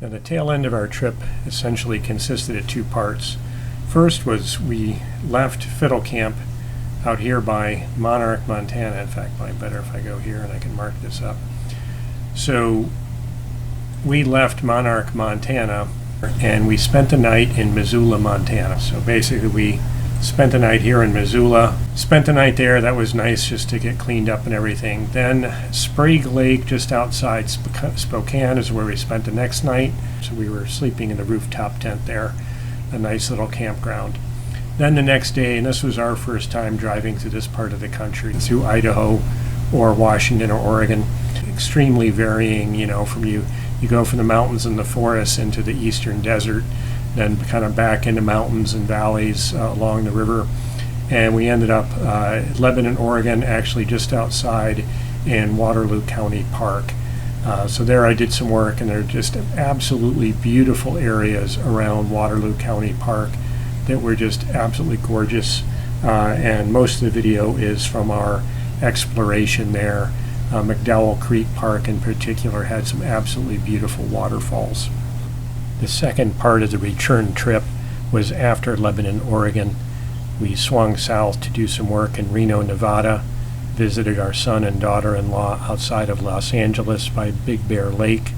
Now, the tail end of our trip essentially consisted of two parts. First was we left Fiddle Camp out here by Monarch, Montana. In fact, probably better if I go here and I can mark this up. So we left Monarch, Montana, and we spent the night in Missoula, Montana. So basically we spent the night here in Missoula, spent the night there. That was nice just to get cleaned up and everything. Then Sprague Lake, just outside Spokane, is where we spent the next night. So we were sleeping in the rooftop tent there, a nice little campground. Then the next day, and this was our first time driving through this part of the country, through Idaho or Washington or Oregon, extremely varying, from you go from the mountains and the forests into the eastern desert, then kind of back into mountains and valleys along the river. And we ended up Lebanon, Oregon, actually just outside in Waterloo County Park. So there I did some work, and there are just absolutely beautiful areas around Waterloo County Park that were just absolutely gorgeous. And most of the video is from our exploration there. McDowell Creek Park in particular had some absolutely beautiful waterfalls. The second part of the return trip was after Lebanon, Oregon. We swung south to do some work in Reno, Nevada, visited our son and daughter-in-law outside of Los Angeles by Big Bear Lake,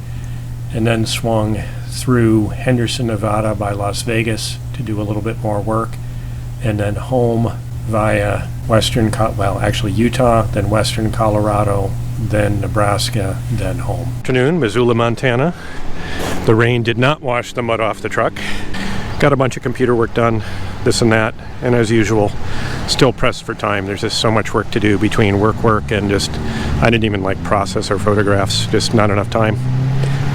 and then swung through Henderson, Nevada by Las Vegas to do a little bit more work, and then home via Utah, then western Colorado, then Nebraska, then home. Afternoon, Missoula, Montana. The rain did not wash the mud off the truck. Got a bunch of computer work done, this and that, and as usual, still pressed for time. There's just so much work to do between work and just, I didn't even process our photographs, just not enough time.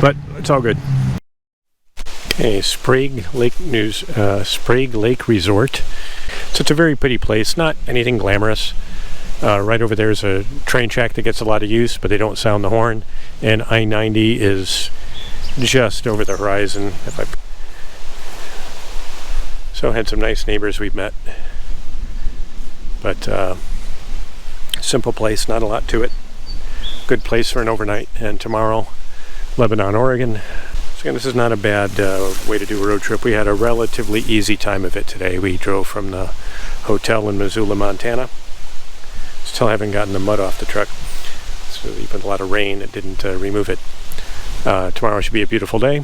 But it's all good. Okay, Sprague Lake Resort. So it's a very pretty place, not anything glamorous. Right over there is a train track that gets a lot of use, but they don't sound the horn. And I-90 is just over the horizon. So had some nice neighbors we've met. But simple place, not a lot to it. Good place for an overnight. And tomorrow, Lebanon, Oregon. So again, this is not a bad way to do a road trip. We had a relatively easy time of it today. We drove from the hotel in Missoula, Montana. Still haven't gotten the mud off the truck. So even a lot of rain that didn't remove it. Tomorrow should be a beautiful day.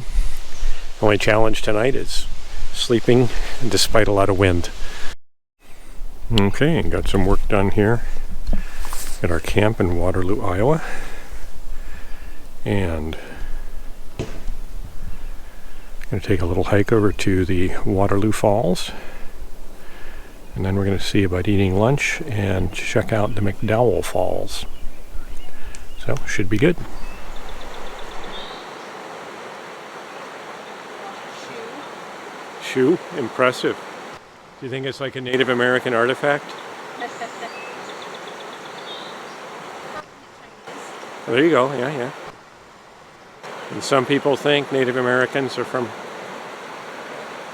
Only challenge tonight is sleeping despite a lot of wind. Okay, got some work done here at our camp in Waterloo, Iowa. And I'm going to take a little hike over to the Waterloo Falls. And then we're going to see about eating lunch and check out the McDowell Falls. So, should be good. Shoe? Impressive. Do you think it's like a Native American artifact? Well, there you go, yeah. And some people think Native Americans are from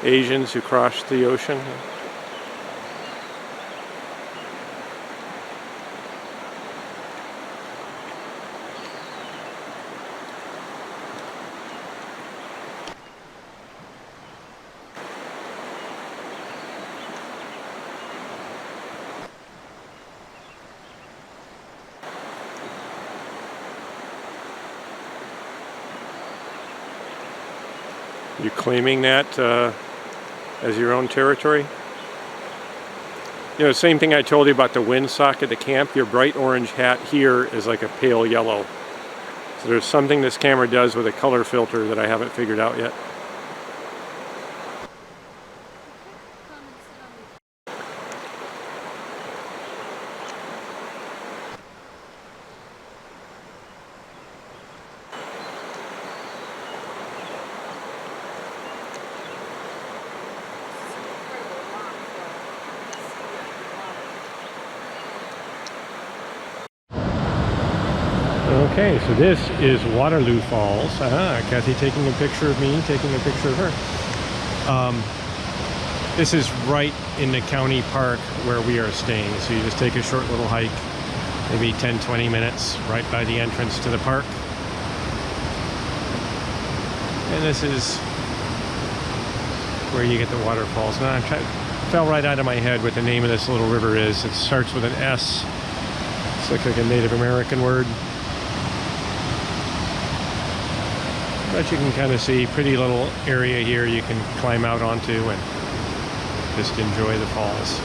Asians who crossed the ocean. You claiming that as your own territory? Same thing I told you about the windsock at the camp. Your bright orange hat here is like a pale yellow. So there's something this camera does with a color filter that I haven't figured out yet. Okay, so this is Waterloo Falls. Kathy taking a picture of me, taking a picture of her. This is right in the county park where we are staying. So you just take a short little hike, maybe 10-20 minutes, right by the entrance to the park. And this is where you get the waterfalls. Now, fell right out of my head what the name of this little river is. It starts with an S. It looks like a Native American word. But you can kind of see pretty little area here you can climb out onto and just enjoy the falls.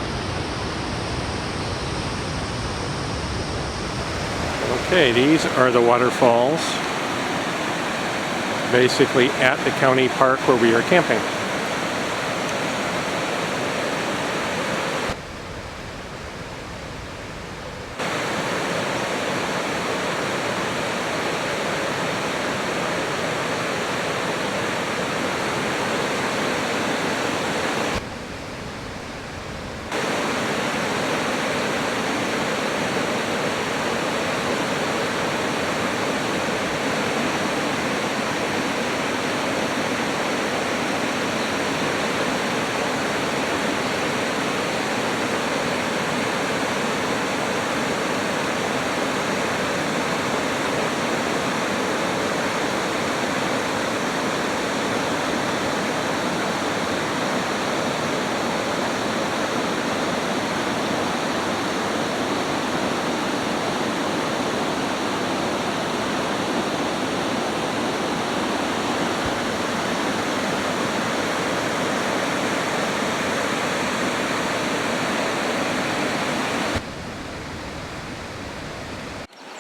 Okay, these are the waterfalls, basically at the county park where we are camping.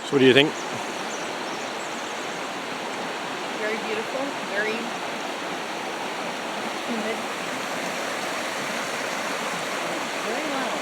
What do you think? Very beautiful, very humid, very loud.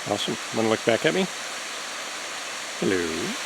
Awesome. Want to look back at me? Hello.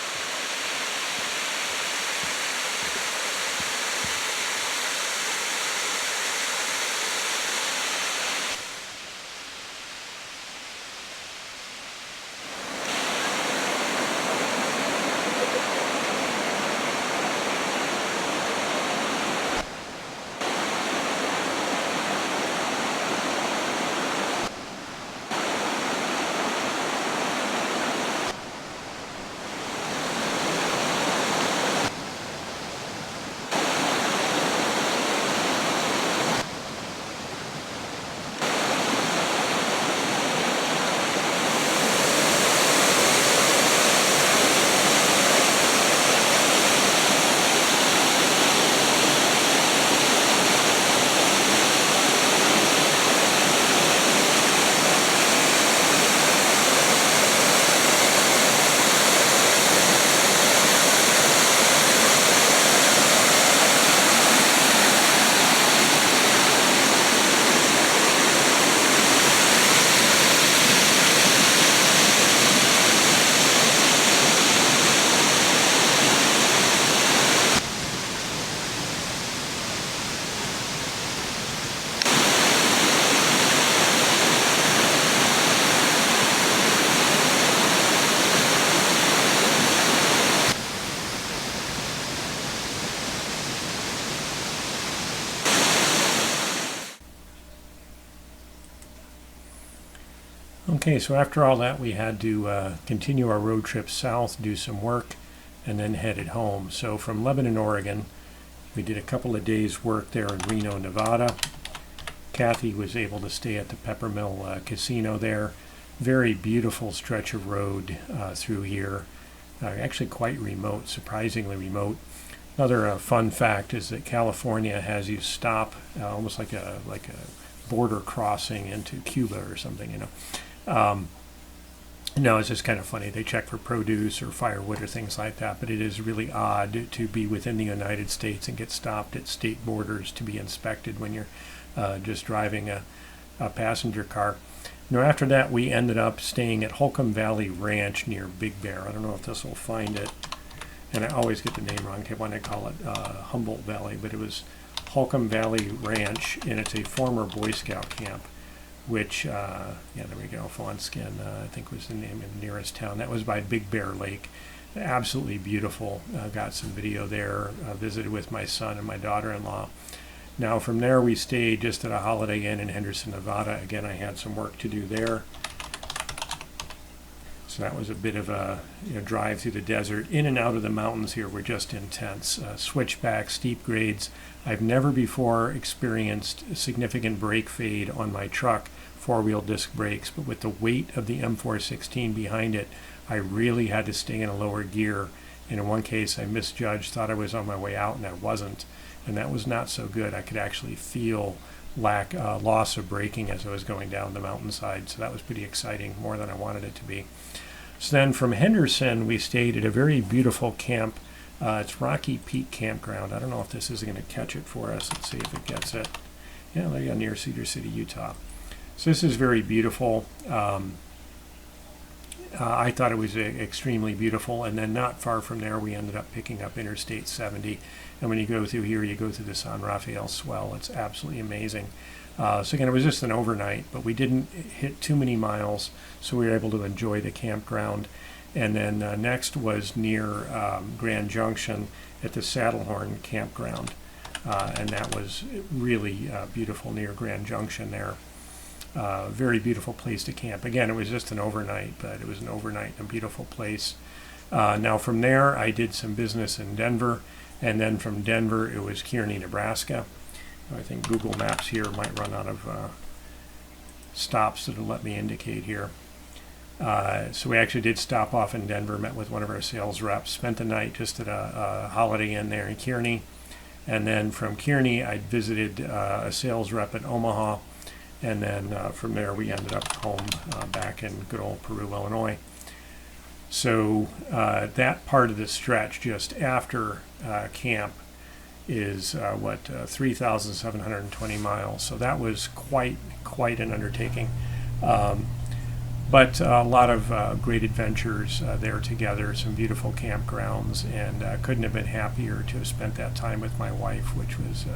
Okay, so after all that, we had to continue our road trip south, do some work, and then headed home. So from Lebanon, Oregon, we did a couple of days' work there in Reno, Nevada. Kathy was able to stay at the Peppermill Casino there. Very beautiful stretch of road through here. Actually quite remote, surprisingly remote. Another fun fact is that California has you stop almost like a border crossing into Cuba or something, you know. No, it's just kind of funny. They check for produce or firewood or things like that, but it is really odd to be within the United States and get stopped at state borders to be inspected when you're just driving a passenger car. After that, we ended up staying at Holcomb Valley Ranch near Big Bear. I don't know if this will find it, and I always get the name wrong. I want to call it Humboldt Valley, but it was Holcomb Valley Ranch, and it's a former Boy Scout camp, which, yeah, there we go, Fawnskin, I think was the name of the nearest town. That was by Big Bear Lake. Absolutely beautiful. Got some video there. Visited with my son and my daughter-in-law. Now from there we stayed just at a Holiday Inn in Henderson, Nevada. Again, I had some work to do there. So that was a bit of a drive through the desert. In and out of the mountains here were just intense. Switchbacks, steep grades. I've never before experienced significant brake fade on my truck, four-wheel disc brakes, but with the weight of the M416 behind it, I really had to stay in a lower gear. And in one case, I misjudged, thought I was on my way out, and I wasn't. And that was not so good. I could actually feel loss of braking as I was going down the mountainside. So that was pretty exciting, more than I wanted it to be. So then from Henderson, we stayed at a very beautiful camp. It's Rocky Peak Campground. I don't know if this is going to catch it for us. Let's see if it gets it. Yeah, there you go, near Cedar City, Utah. So this is very beautiful. I thought it was extremely beautiful, and then not far from there we ended up picking up Interstate 70, and when you go through here you go through the San Rafael Swell. It's absolutely amazing. So again, it was just an overnight, but we didn't hit too many miles, so we were able to enjoy the campground. And then next was near Grand Junction at the Saddlehorn Campground, and that was really beautiful near Grand Junction there. Very beautiful place to camp. Again, it was just an overnight, but it was an overnight in a beautiful place. Now from there, I did some business in Denver, and then from Denver, it was Kearney, Nebraska. I think Google Maps here might run out of stops that'll let me indicate here. So we actually did stop off in Denver, met with one of our sales reps, spent the night just at a Holiday Inn there in Kearney, and then from Kearney, I visited a sales rep in Omaha. And then from there, we ended up home back in good old Peru, Illinois. So that part of the stretch just after camp is 3,720 miles. So that was quite an undertaking. But a lot of great adventures there together, some beautiful campgrounds, and couldn't have been happier to have spent that time with my wife, which was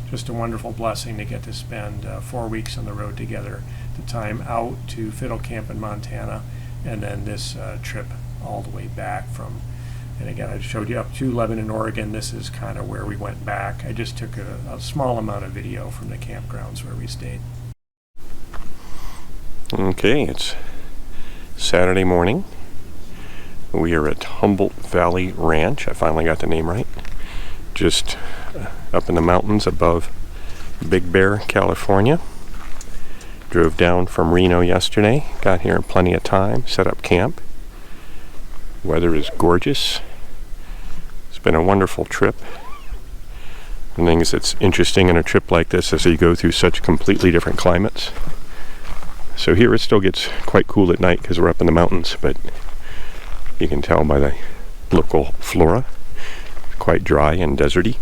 just a wonderful blessing to get to spend 4 weeks on the road together. The time out to Fiddle Camp in Montana, and then this trip all the way back from, and again, I showed you up to Lebanon, Oregon. This is kind of where we went back. I just took a small amount of video from the campgrounds where we stayed. Okay, it's Saturday morning. We are at Humboldt Valley Ranch. I finally got the name right. Just up in the mountains above Big Bear, California. Drove down from Reno yesterday. Got here in plenty of time. Set up camp. Weather is gorgeous. It's been a wonderful trip. The things that's interesting in a trip like this is that you go through such completely different climates. So here it still gets quite cool at night because we're up in the mountains, but you can tell by the local flora, quite dry and deserty.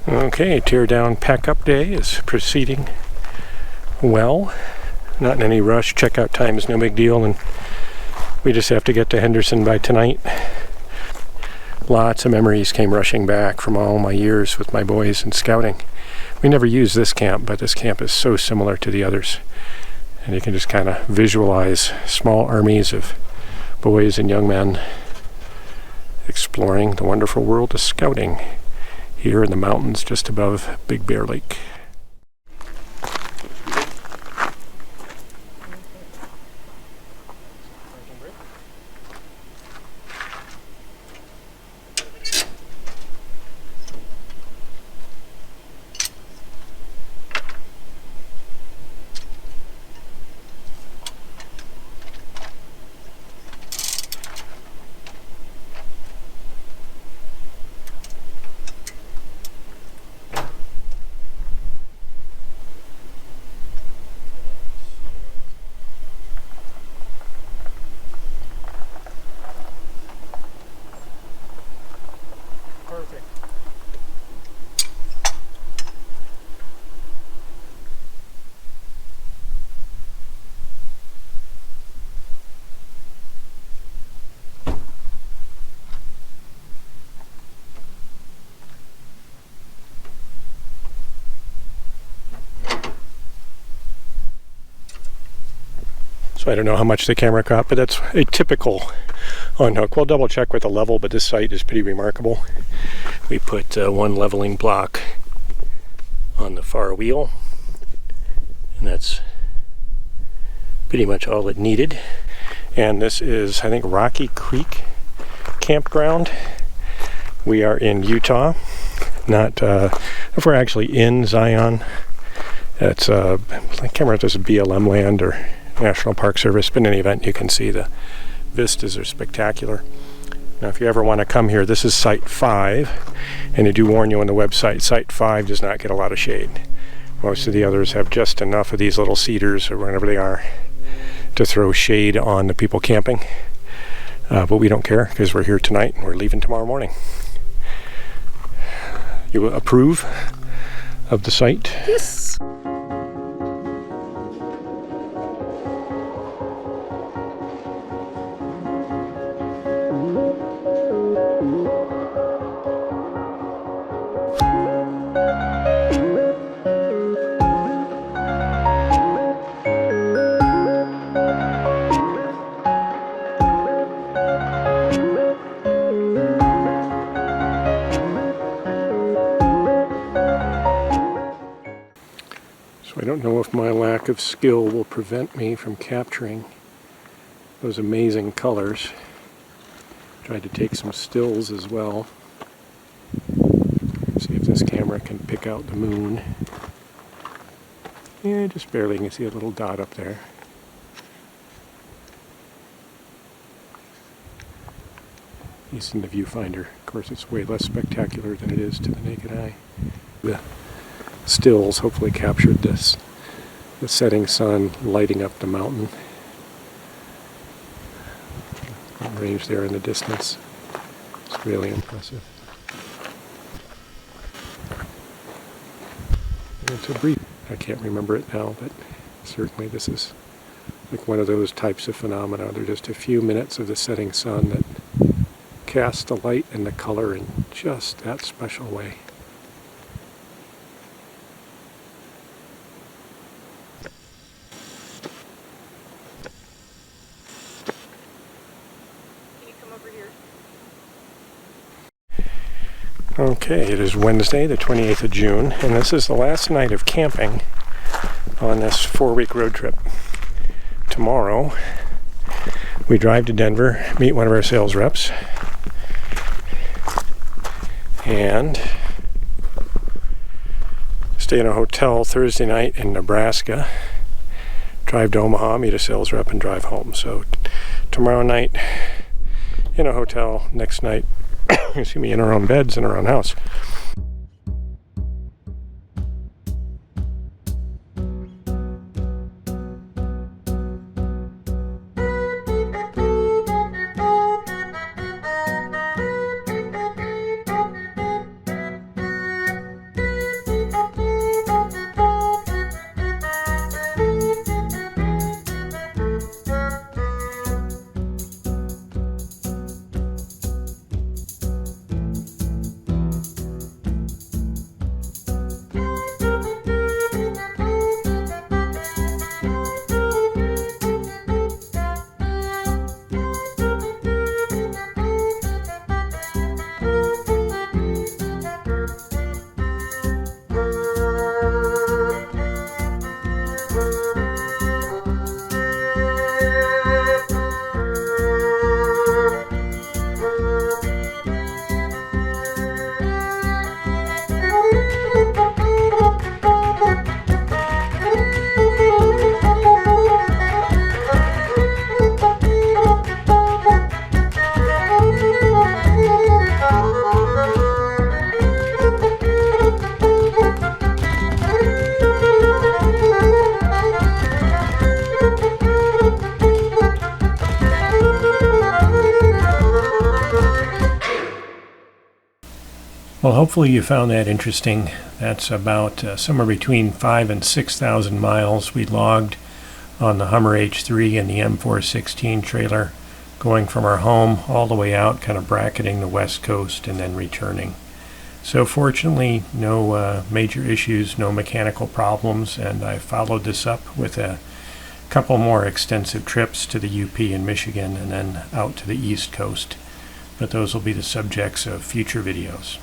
Okay, tear down pack up day is proceeding well. Not in any rush. Checkout time is no big deal, and we just have to get to Henderson by tonight. Lots of memories came rushing back from all my years with my boys in scouting. We never used this camp, but this camp is so similar to the others. And you can just kind of visualize small armies of boys and young men exploring the wonderful world of scouting here in the mountains just above Big Bear Lake. Perfect. So I don't know how much the camera caught, but that's a typical unhook. We'll double check with the level, but this site is pretty remarkable. We put one leveling block on the far wheel, and that's pretty much all it needed. And this is, I think, Rocky Creek Campground. We are in Utah, not if we're actually in Zion. It's I can't remember if this is BLM land or National Park Service, but in any event, you can see the vistas are spectacular. Now, if you ever want to come here, this is Site 5, and I do warn you on the website, Site 5 does not get a lot of shade. Most of the others have just enough of these little cedars, or whatever they are, to throw shade on the people camping. But we don't care, because we're here tonight, and we're leaving tomorrow morning. You approve of the site? Yes. So I don't know if my lack of skill will prevent me from capturing those amazing colors. Tried to take some stills as well. See if this camera can pick out the moon. Yeah, just barely. You can see a little dot up there. Using the viewfinder. Of course, it's way less spectacular than it is to the naked eye. The stills hopefully captured this, the setting sun lighting up the mountain. Range there in the distance. It's really impressive. It's a brief, I can't remember it now, but certainly this is like one of those types of phenomena. They're just a few minutes of the setting sun that cast the light and the color in just that special way. Okay, it is Wednesday, the 28th of June, and this is the last night of camping on this 4-week road trip. Tomorrow, we drive to Denver, meet one of our sales reps, and stay in a hotel Thursday night in Nebraska, drive to Omaha, meet a sales rep, and drive home. So tomorrow night in a hotel, next night excuse me, in our own beds in our own house. Well, hopefully you found that interesting. That's about somewhere between 5,000 and 6,000 miles we logged on the Hummer H3 and the M416 trailer, going from our home all the way out, kind of bracketing the west coast and then returning. So fortunately, no major issues, no mechanical problems, and I followed this up with a couple more extensive trips to the UP in Michigan and then out to the East Coast. But those will be the subjects of future videos.